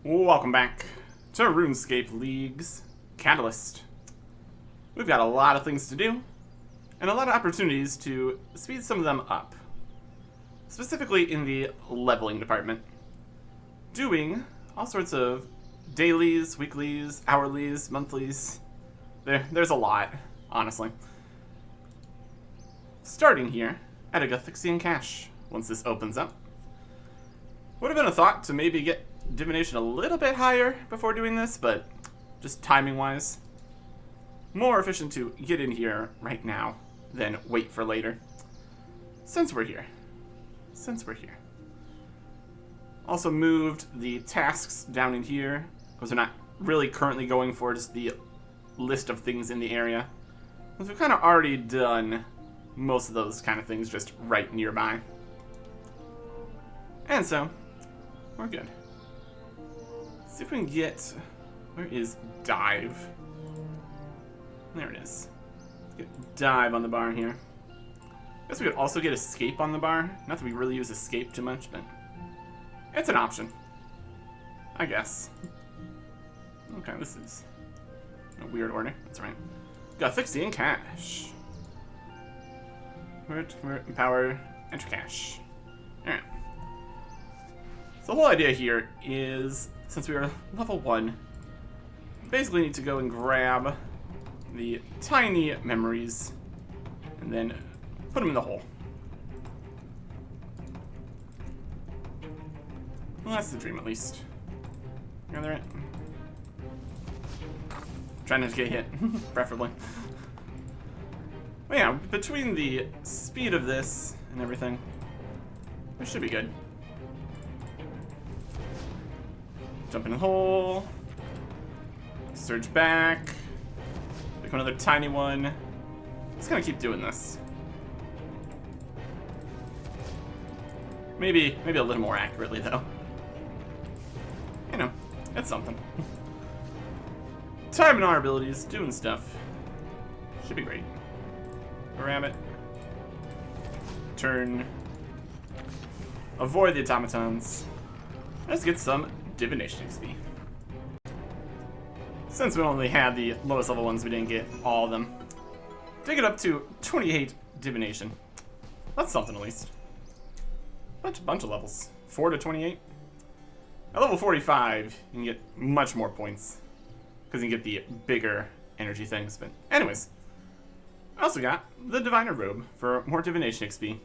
Welcome back to RuneScape League's Catalyst. We've got a lot of things to do, and a lot of opportunities to speed some of them up. Specifically in the leveling department. Doing all sorts of dailies, weeklies, hourlies, monthlies. There's a lot, honestly. Starting here at a Jagex cache, once this opens up. Would have been a thought to maybe get divination a little bit higher before doing this, but just timing-wise, more efficient to get in here right now than wait for later. Since we're here. Also moved the tasks down in here, because we're not really currently going for just the list of things in the area. Because we've kind of already done most of those kind of things just right nearby. And so, we're good. See if we can get... Where is dive? There it is. Let's get dive on the bar here. I guess we could also get escape on the bar. Not that we really use escape too much, but it's an option. I guess. Okay, this is a weird order. That's right. Got Fixie and cache. Empower, enter cache. Alright. So the whole idea here is, since we are level 1, basically need to go and grab the tiny memories and then put them in the hole. Well, that's the dream, at least. You're there. Trying not to get hit, preferably. But yeah, between the speed of this and everything, we should be good. Jump in the hole. Surge back. Pick another tiny one. Just gonna keep doing this. Maybe a little more accurately, though. You know, it's something. Timing our abilities, doing stuff. Should be great. Grab it. Turn. Avoid the automatons. Let's get some divination XP. Since we only had the lowest level ones, we didn't get all of them. Take it up to 28 divination. That's something, at least. Bunch of levels. 4 to 28. At level 45, you can get much more points, because you can get the bigger energy things. But anyways, I also got the Diviner Robe for more divination XP.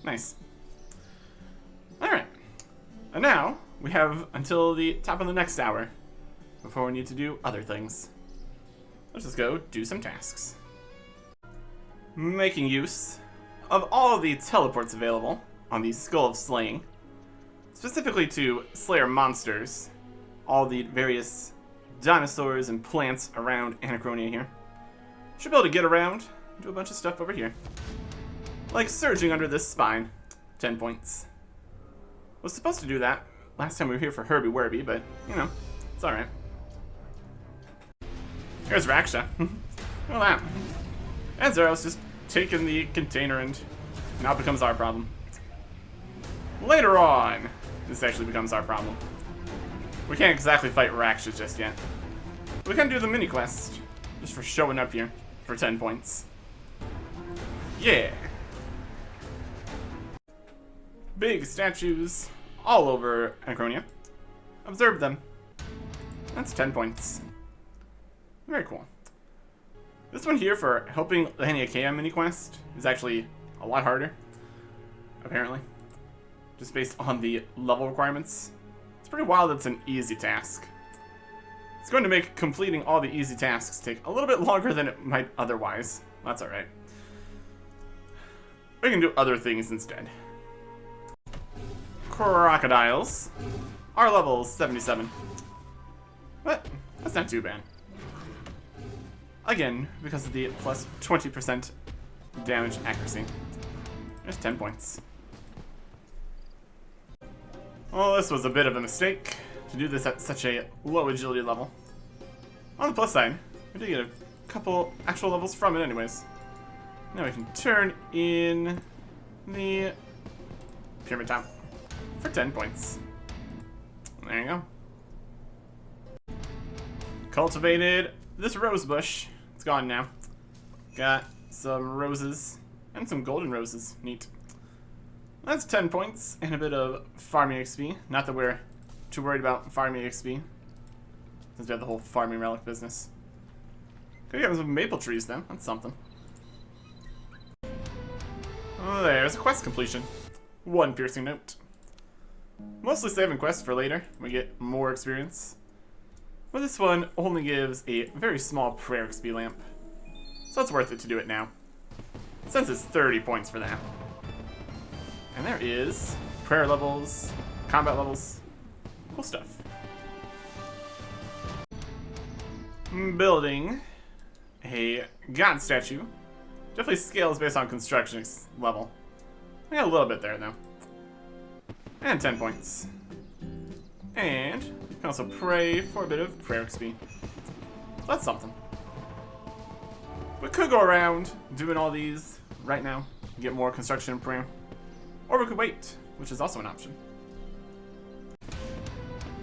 Nice. Alright. And now, we have until the top of the next hour before we need to do other things. Let's just go do some tasks. Making use of all of the teleports available on the Skull of Slaying, specifically to Slayer monsters, all the various dinosaurs and plants around Anachronia here. Should be able to get around, do a bunch of stuff over here. Like surging under this spine, 10 points. Was supposed to do that last time we were here for Herbie Werby, but, you know, it's alright. Here's Raksha. Look at that. And Zero's just taking the container and now it becomes our problem. Later on, this actually becomes our problem. We can't exactly fight Raksha just yet. We can do the mini quest, just for showing up here for 10 points. Yeah. Big statues all over Anachronia. Observe them. That's 10 points. Very cool. This one here for helping the Haniakea mini quest is actually a lot harder, apparently. Just based on the level requirements. It's pretty wild that it's an easy task. It's going to make completing all the easy tasks take a little bit longer than it might otherwise. That's alright. We can do other things instead. Crocodiles are level 77. But that's not too bad. Again, because of the plus 20% damage accuracy. There's 10 points. Well, this was a bit of a mistake to do this at such a low agility level. On the plus side, we did get a couple actual levels from it anyways. Now we can turn in the pyramid top for 10 points. There you go. Cultivated this rose bush. It's gone now. Got some roses and some golden roses. Neat. That's 10 points and a bit of farming XP. Not that we're too worried about farming XP, since we have the whole farming relic business. Could have some maple trees then. That's something. Oh, there's a quest completion. 1 piercing note. Mostly saving quests for later. We get more experience. But this one only gives a very small prayer XP lamp. So it's worth it to do it now. Since it's 30 points for that. And there is prayer levels, combat levels, cool stuff. Building a god statue. Definitely scales based on construction level. I got a little bit there though. And 10 points. And you can also pray for a bit of prayer XP. So that's something. We could go around doing all these right now, get more construction and prayer. Or we could wait, which is also an option.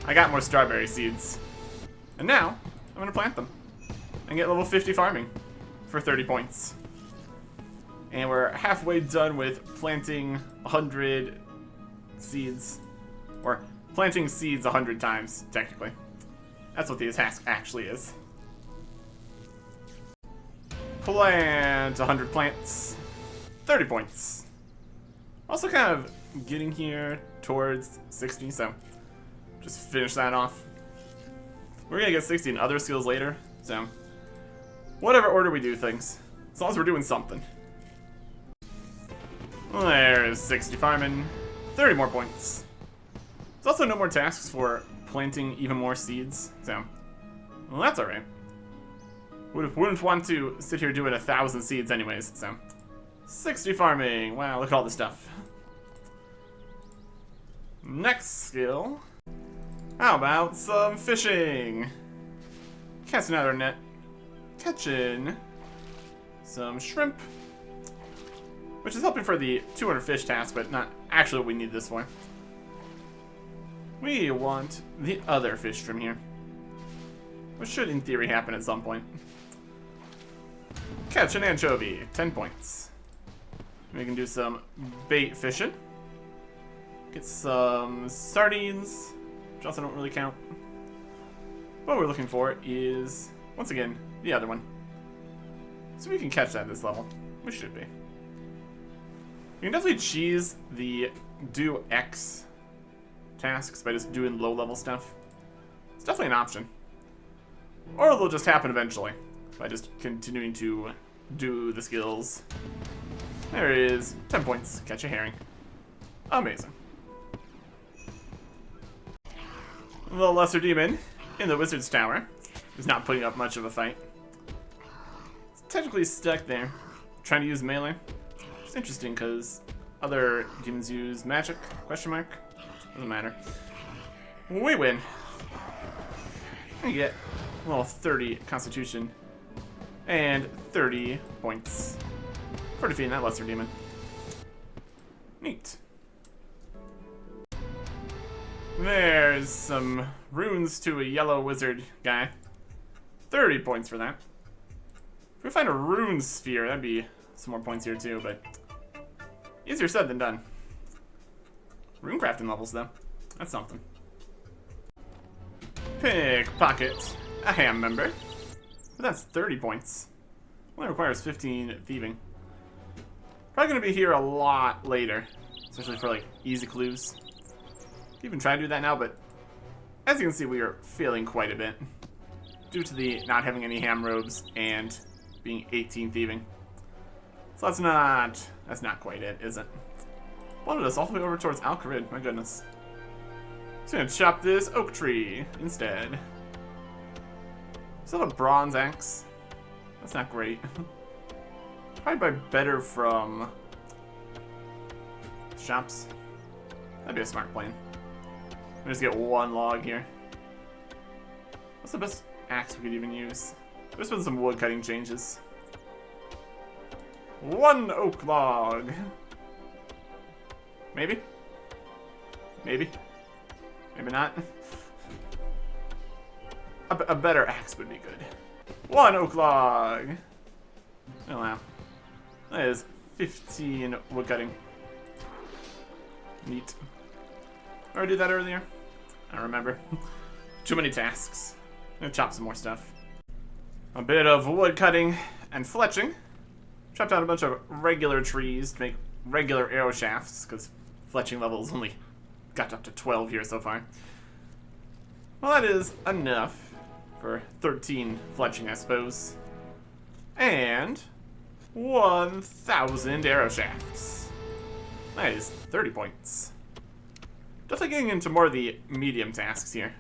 I got more strawberry seeds. And now, I'm gonna plant them. And get level 50 farming for 30 points. And we're halfway done with planting 100 seeds. Or planting seeds 100 times, technically. That's what the task actually is. Plant 100 plants. 30 points. Also kind of getting here towards 60, so just finish that off. We're gonna get 60 in other skills later, so whatever order we do things, as long as we're doing something. There's 60 farming, 30 more points. There's also no more tasks for planting even more seeds, so well, that's alright. Wouldn't want to sit here doing 1,000 seeds anyways, so 60 farming. Wow, look at all this stuff. Next skill. How about some fishing? Casting out our net. Catching some shrimp. Which is helping for the 200 fish task, but not actually what we need this for. We want the other fish from here. Which should, in theory, happen at some point. Catch an anchovy. 10 points. We can do some bait fishing. Get some sardines, which also don't really count. What we're looking for is, once again, the other one. So we can catch that at this level. We should be. You can definitely cheese the do X tasks by just doing low-level stuff. It's definitely an option. Or it'll just happen eventually by just continuing to do the skills. There is 10 points. Catch a herring. Amazing. The lesser demon in the wizard's tower is not putting up much of a fight. It's technically stuck there, trying to use melee. It's interesting because other demons use magic, question mark. Doesn't matter. We win. We get a little 30 constitution and 30 points for defeating that lesser demon. Neat. There's some runes to a yellow wizard guy. 30 points for that. If we find a rune sphere, that'd be some more points here too, but easier said than done. Rune crafting levels though. That's something. Pickpocket a ham member. But that's 30 points. Only requires 15 thieving. Probably gonna be here a lot later, especially for like easy clues. Even try to do that now, but as you can see, we are failing quite a bit due to the not having any ham robes and being 18 thieving. So that's not quite it, is it? Wanted us all the way over towards Al-Kharid, my goodness. Just gonna chop this oak tree instead. Still have a bronze axe. That's not great. Probably buy better from shops. That'd be a smart plan. Let me just get one log here. What's the best axe we could even use? There's been some wood cutting changes. One oak log. Maybe? Maybe? Maybe not? a better axe would be good. 1 oak log. Oh wow. That is 15 wood cutting. Neat. Or I did that earlier? I don't remember. Too many tasks. I'm gonna chop some more stuff. A bit of wood cutting and fletching. Chopped down a bunch of regular trees to make regular arrow shafts, because fletching levels only got up to 12 here so far. Well, that is enough for 13 fletching, I suppose. And 1,000 arrow shafts. That is 30 points. Definitely getting into more of the medium tasks here,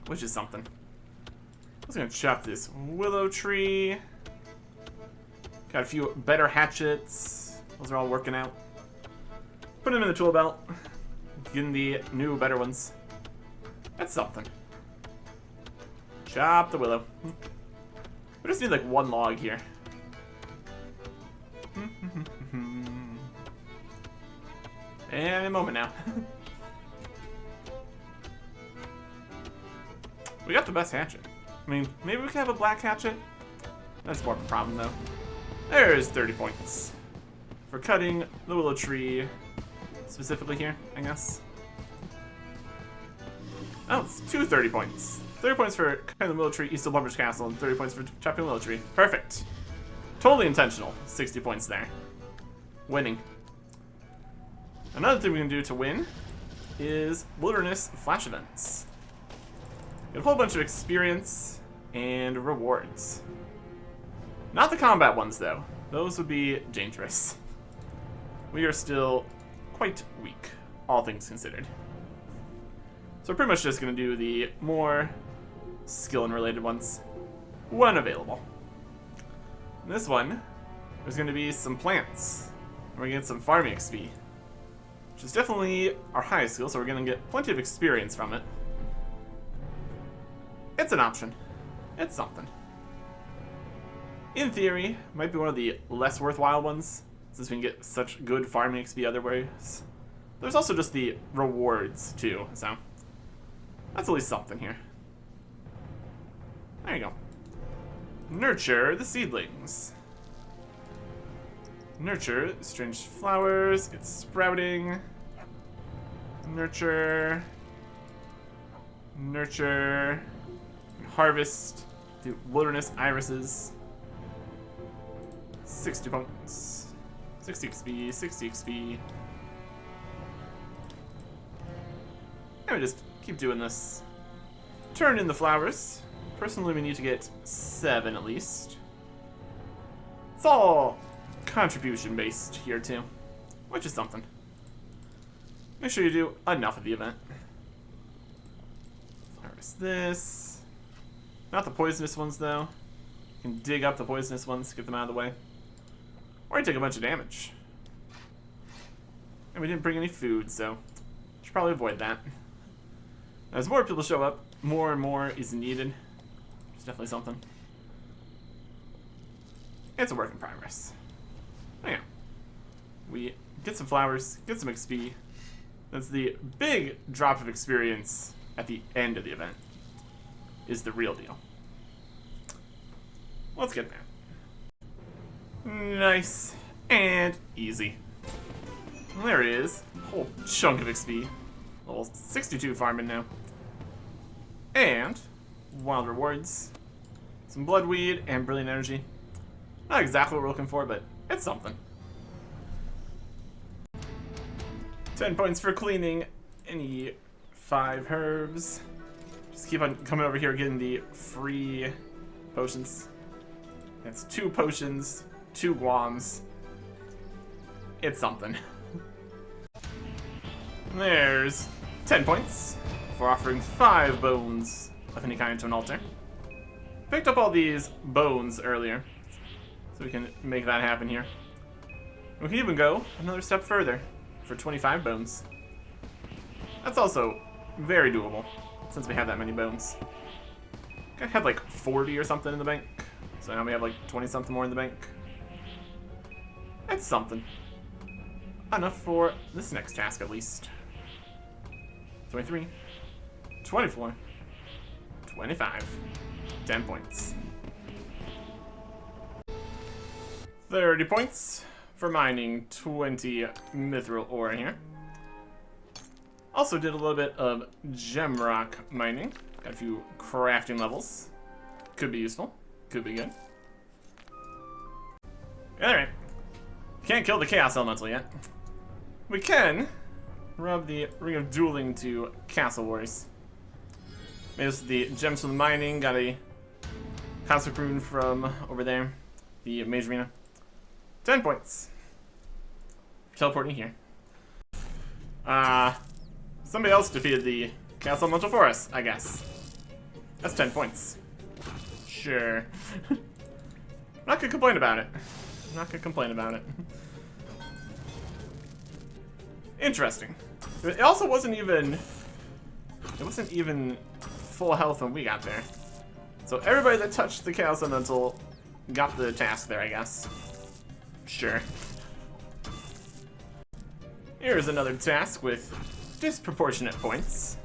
which is something. I was gonna chop this willow tree. Got a few better hatchets. Those are all working out. Put them in the tool belt. Getting the new, better ones. That's something. Chop the willow. We just need like 1 log here. And a moment now. We got the best hatchet. I mean, maybe we could have a black hatchet. That's more of a problem though. There's 30 points. For cutting the willow tree. Specifically here, I guess. Oh, it's 30 points. 30 points for cutting the willow tree east of Lumber's Castle, and 30 points for chopping the willow tree. Perfect. Totally intentional. 60 points there. Winning. Another thing we can do to win is wilderness flash events. Get a whole bunch of experience and rewards. Not the combat ones, though. Those would be dangerous. We are still quite weak, all things considered. So we're pretty much just going to do the more skill and related ones when available. In this one, there's going to be some plants. And we're going to get some farming XP, which is definitely our highest skill, so we're going to get plenty of experience from it. It's an option. It's something. In theory, might be one of the less worthwhile ones, since we can get such good farming XP other ways. There's also just the rewards, too, so that's at least something here. There you go. Nurture the seedlings. Nurture strange flowers. It's sprouting. Nurture. Nurture. Harvest the wilderness irises. 60 points. 60 XP, 60 XP. And we just keep doing this. Turn in the flowers. Personally, we need to get 7 at least. It's all contribution based here too, which is something. Make sure you do enough of the event. Harvest this. Not the poisonous ones though. You can dig up the poisonous ones, get them out of the way. Or you take a bunch of damage. And we didn't bring any food, so should probably avoid that. As more people show up, more and more is needed. It's definitely something. It's a work in progress. Oh yeah. We get some flowers, get some XP. That's the big drop of experience at the end of the event. Is the real deal. Let's get there. Nice and easy. There it is. Whole chunk of XP. Level 62 farming now. And wild rewards. Some bloodweed and brilliant energy. Not exactly what we're looking for, but it's something. 10 points for cleaning any 5 herbs. Just keep on coming over here getting the free potions. That's 2 potions, 2 guams. It's something. There's 10 points for offering 5 bones of any kind to an altar. Picked up all these bones earlier, so we can make that happen here. We can even go another step further for 25 bones. That's also very doable, since we have that many bones. I had like 40 or something in the bank, so now we have like 20 something more in the bank. That's something. Enough for this next task at least. 23, 24, 25. 10 points. 30 points for mining 20 mithril ore here. Also did a little bit of gem rock mining. Got a few crafting levels. Could be useful. Could be good. Alright. Can't kill the Chaos Elemental yet. We can rub the Ring of Dueling to Castle Wars. There's the gems from the mining. Got a Cosmic Rune from over there. The Mage Arena. 10 points. Teleporting here. Somebody else defeated the Castle Elemental for us, I guess. That's 10 points. Sure. Not gonna complain about it. Not gonna complain about it. Interesting. It also wasn't even full health when we got there. So everybody that touched the Chaos Elemental got the task there, I guess. Sure. Here's another task with disproportionate points.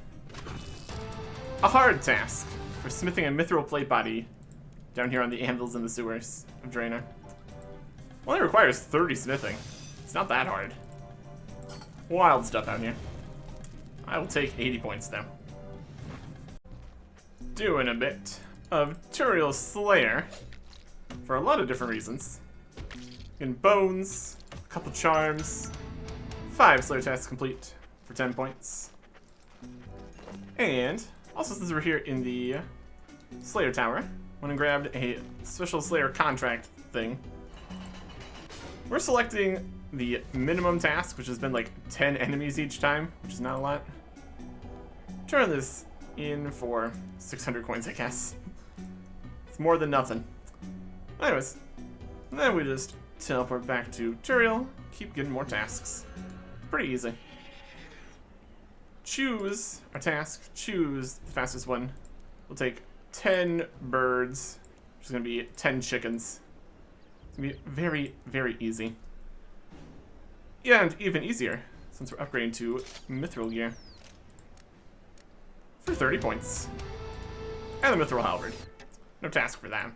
A hard task for smithing a mithril plate body down here on the anvils in the sewers of Draenor. Only requires 30 smithing. It's not that hard. Wild stuff out here. I will take 80 points though. Doing a bit of Turiel Slayer for a lot of different reasons. In bones, a couple charms, 5 Slayer tasks complete for 10 points. And also, since we're here in the Slayer Tower, went and grabbed a special Slayer contract thing. We're selecting the minimum task, which has been like 10 enemies each time, which is not a lot. Turn this in for 600 coins, I guess. It's more than nothing. Anyways, then we just teleport back to Turiel, keep getting more tasks. Pretty easy. Choose our task, choose the fastest one. We'll take 10 birds, which is going to be 10 chickens. It's going to be very, very easy. And even easier, since we're upgrading to Mithril gear. For 30 points. And the Mithril Halberd. No task for that.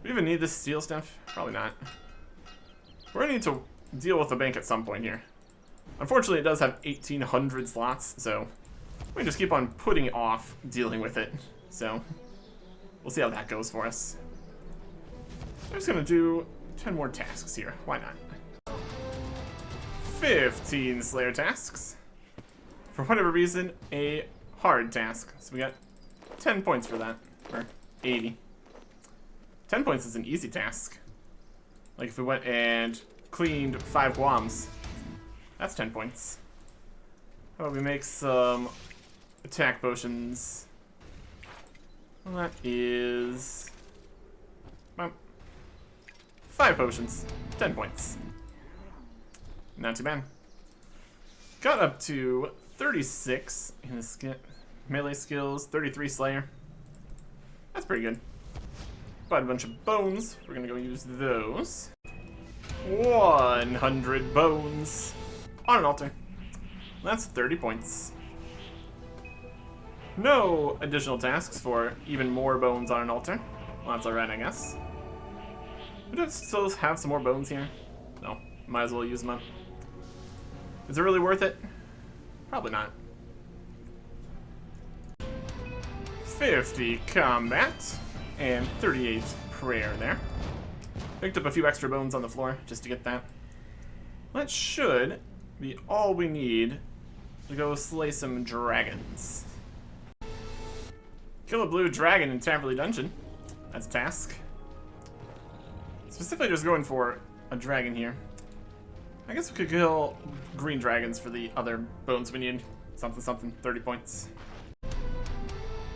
We even need this steel stuff? Probably not. We're going to need to deal with the bank at some point here. Unfortunately, it does have 1,800 slots, so we can just keep on putting off dealing with it. So, we'll see how that goes for us. I'm just going to do 10 more tasks here. Why not? 15 Slayer tasks. For whatever reason, a hard task. So we got 10 points for that. Or 80. 10 points is an easy task. Like if we went and cleaned 5 guams. That's 10 points. How about we make some attack potions? Well, that is... well, 5 potions. 10 points. Not too bad. Got up to 36 in the melee skills, 33 Slayer. That's pretty good. Bought a bunch of bones. We're gonna go use those. 100 bones on an altar. That's 30 points. No additional tasks for even more bones on an altar. Well, that's alright, I guess. We do still have some more bones here. No, might as well use them up. Is it really worth it? Probably not. 50 combat and 38 prayer there. Picked up a few extra bones on the floor just to get that. That should be all we need to go slay some dragons. Kill a blue dragon in Taverley Dungeon. That's a task. Specifically just going for a dragon here. I guess we could kill green dragons for the other bones we need. Something, something, 30 points.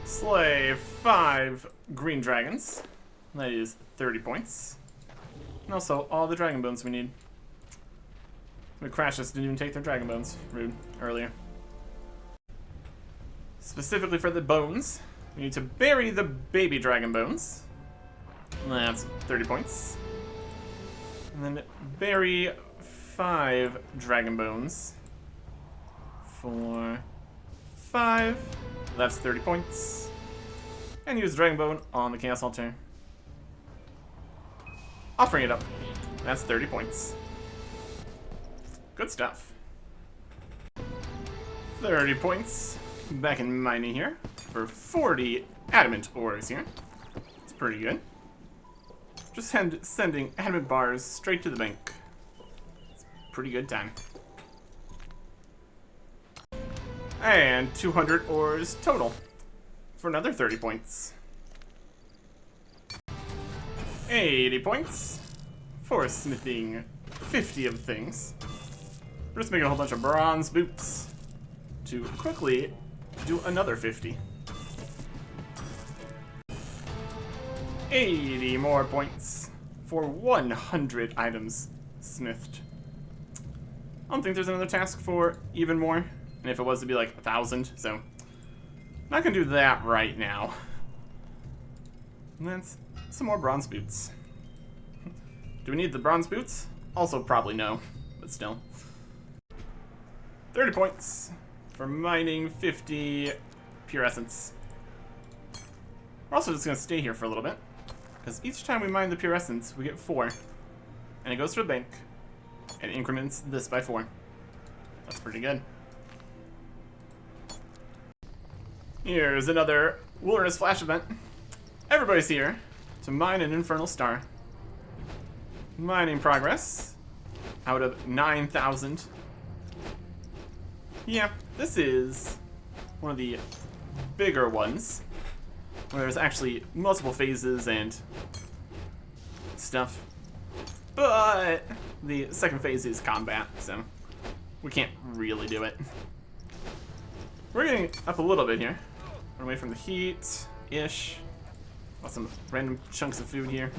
Slay 5 green dragons. That is 30 points. And also all the dragon bones we need. The Crashes didn't even take their dragon bones. Rude. Earlier. Specifically for the bones, we need to bury the baby dragon bones. That's 30 points. And then bury 5 dragon bones for 5. That's 30 points. And use Dragon Bone on the Chaos Altar. Offering it up. That's 30 points. Good stuff. 30 points. Back in mining here. For 40 adamant ores here. It's pretty good. Just sending adamant bars straight to the bank. It's pretty good time. And 200 ores total. For another 30 points. 80 points for smithing 50 of things. We're just making a whole bunch of bronze boots to quickly do another 50. 80 more points for 100 items smithed. I don't think there's another task for even more, and if it was, it'd be like 1,000, so not gonna do that right now. And that's some more bronze boots. Do we need the bronze boots? Also probably no, but still. 30 points for mining 50 pure essence. We're also just gonna stay here for a little bit, because each time we mine the pure essence, we get 4. And it goes to a bank, and increments this by 4. That's pretty good. Here's another Wilderness Flash event. Everybody's here to mine an Infernal Star. Mining progress out of 9,000. Yeah, this is one of the bigger ones, where there's actually multiple phases and stuff. But the second phase is combat, so we can't really do it. We're getting up a little bit here. Run away from the heat-ish. Got some random chunks of food here.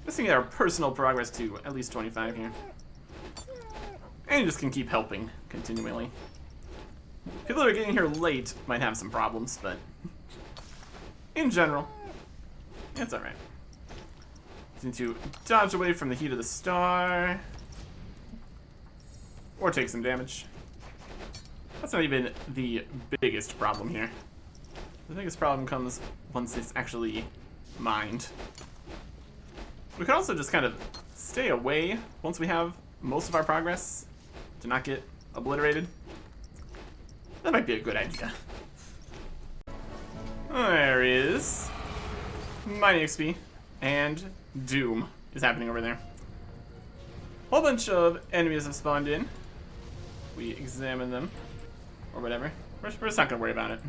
Just to get our personal progress to at least 25 here. And you just can keep helping continually. People that are getting here late might have some problems, but in general, it's alright. Just need to dodge away from the heat of the star. Or take some damage. That's not even the biggest problem here. The biggest problem comes once it's actually mined. We can also just kind of stay away once we have most of our progress to not get obliterated. That might be a good idea. There is mining XP and Doom is happening over there. A whole bunch of enemies have spawned in. We examine them or whatever. We're just not gonna worry about it.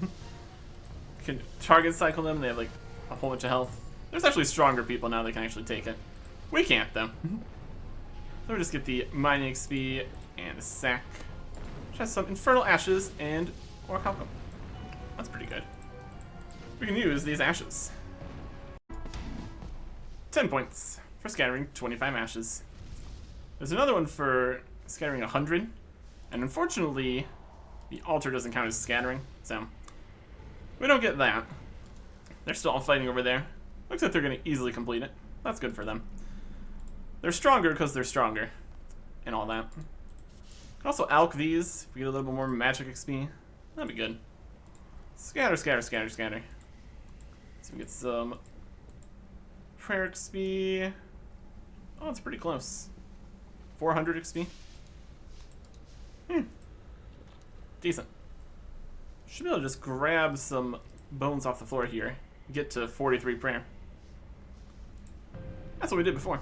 Can target cycle them. They have like a whole bunch of health. There's actually stronger people now that can actually take it. We can't though. So we just get the mining XP and a sack, which has some infernal ashes and orichalcum. That's pretty good. We can use these ashes. 10 points for scattering 25 ashes. There's another one for scattering 100, and unfortunately, the altar doesn't count as scattering, so we don't get that. They're still all fighting over there. Looks like they're going to easily complete it. That's good for them. They're stronger because they're stronger, and all that. Can also alch these if we get a little bit more magic XP. That'd be good. Scatter, scatter, scatter, scatter. So we get some prayer XP. Oh, it's pretty close. 400 XP. Decent. Should be able to just grab some bones off the floor here. Get to 43 prayer. That's what we did before.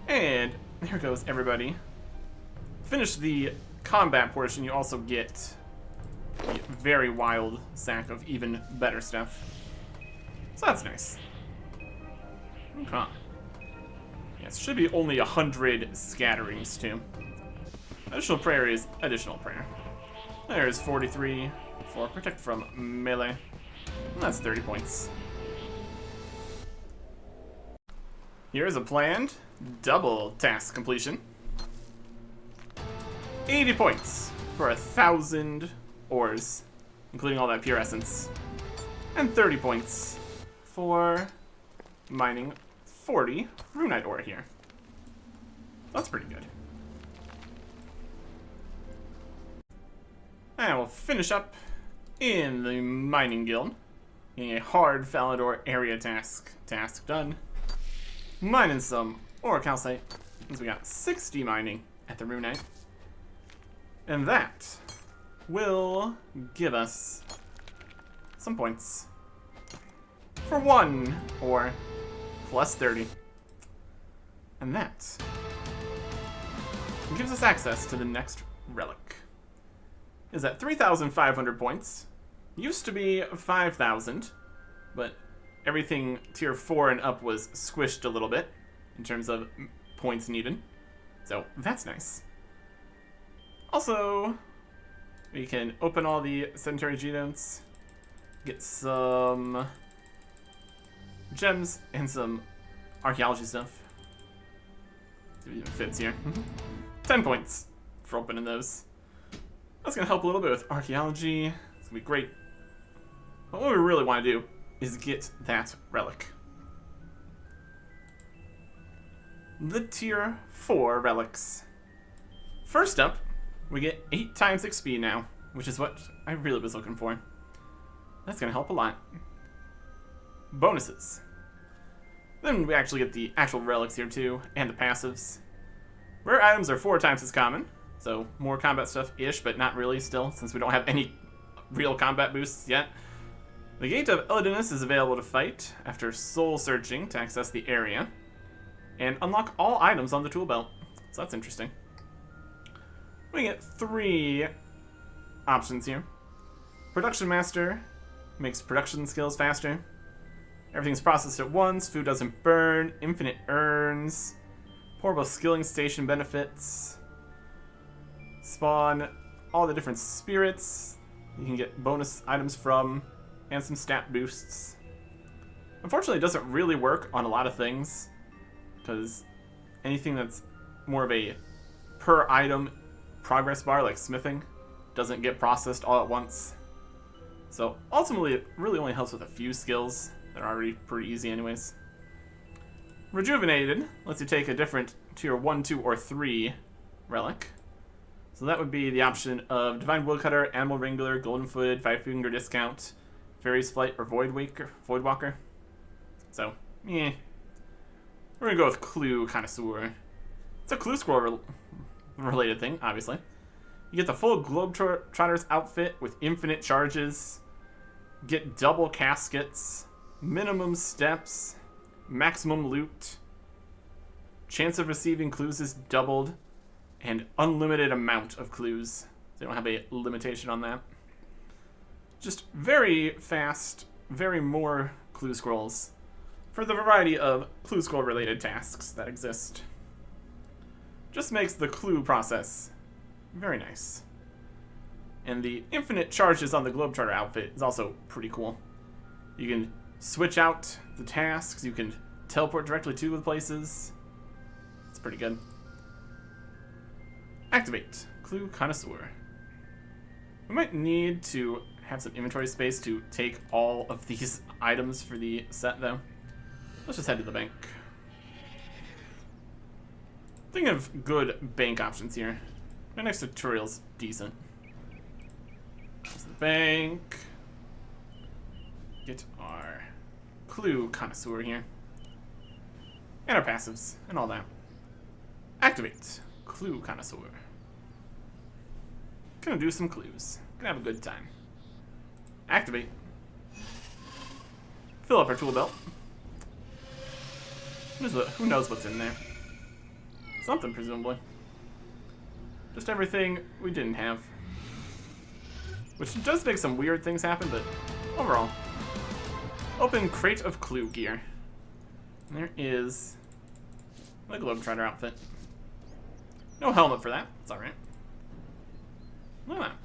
And there goes everybody. Finish the combat portion, you also get a very wild sack of even better stuff. So that's nice. Okay. Yes, should be only 100 scatterings too. Additional prayer is additional prayer. There's 43 for protect from melee. And that's 30 points. Here's a planned double task completion. 80 points for 1,000 ores, including all that pure essence. And 30 points for mining 40 runite ore here. That's pretty good. And we'll finish up in the Mining Guild. Getting a hard Falador area task. Task done. Mining some ore calcite. Since we got 60 mining at the Runite. And that will give us some points. For 1 ore plus 30. And that gives us access to the next relic. Is at 3,500 points. Used to be 5,000, but everything tier 4 and up was squished a little bit in terms of points needed. So that's nice. Also, we can open all the sedentary genomes, get some gems and some archaeology stuff. See if it even fits here. 10 points for opening those. That's gonna help a little bit with archaeology. It's gonna be great. But what we really want to do is get that relic. The tier 4 relics. First up, we get 8 times XP now, which is what I really was looking for. That's gonna help a lot. Bonuses. Then we actually get the actual relics here too, and the passives. Rare items are 4 times as common, so more combat stuff-ish, but not really still, since we don't have any real combat boosts yet. The Gate of Illidanus is available to fight after soul searching to access the area, and unlock all items on the tool belt. So that's interesting. We get 3 options here. Production Master makes production skills faster. Everything's processed at once, food doesn't burn, infinite urns, portable skilling station benefits, spawn all the different spirits you can get bonus items from, and some stat boosts. Unfortunately, it doesn't really work on a lot of things, because anything that's more of a per item progress bar, like smithing, doesn't get processed all at once. So ultimately, it really only helps with a few skills that are already pretty easy anyways. Rejuvenated lets you take a different tier 1, 2, or 3 relic. So that would be the option of Divine Woodcutter, Animal Wrangler, Golden Footed, 5-Finger Discount, Fairy's Flight, or Voidwalker. So, yeah. We're gonna go with Clue Connoisseur. It's a Clue Scroll related thing, obviously. You get the full Globetrotter's outfit with infinite charges, get double caskets, minimum steps, maximum loot, chance of receiving clues is doubled, and unlimited amount of clues. They don't have a limitation on that. Just very fast, very more clue scrolls for the variety of clue scroll related tasks that exist. Just makes the clue process very nice. And the infinite charges on the Globetrotter outfit is also pretty cool. You can switch out the tasks, you can teleport directly to the places. It's pretty good. Activate Clue Connoisseur. We might need to have some inventory space to take all of these items for the set, though. Let's just head to the bank. Thinking of good bank options here. My next tutorial's decent. There's the bank. Get our Clue Connoisseur here. And our passives, and all that. Activate Clue Connoisseur. Gonna do some clues. Gonna have a good time. Activate. Fill up our tool belt. Who knows what's in there? Something, presumably. Just everything we didn't have. Which does make some weird things happen, but overall. Open Crate of Clue gear. And there is the Globetrotter outfit. No helmet for that. It's alright. Look at that.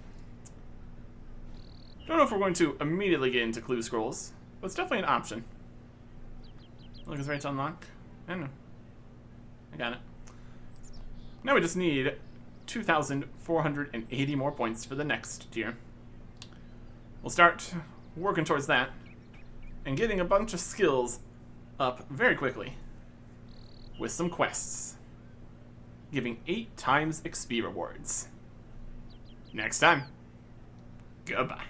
Don't know if we're going to immediately get into clue scrolls, but it's definitely an option. Look, it's ready to unlock. I don't know. I got it. Now we just need 2,480 more points for the next tier. We'll start working towards that and getting a bunch of skills up very quickly with some quests, giving 8 times XP rewards. Next time. Goodbye.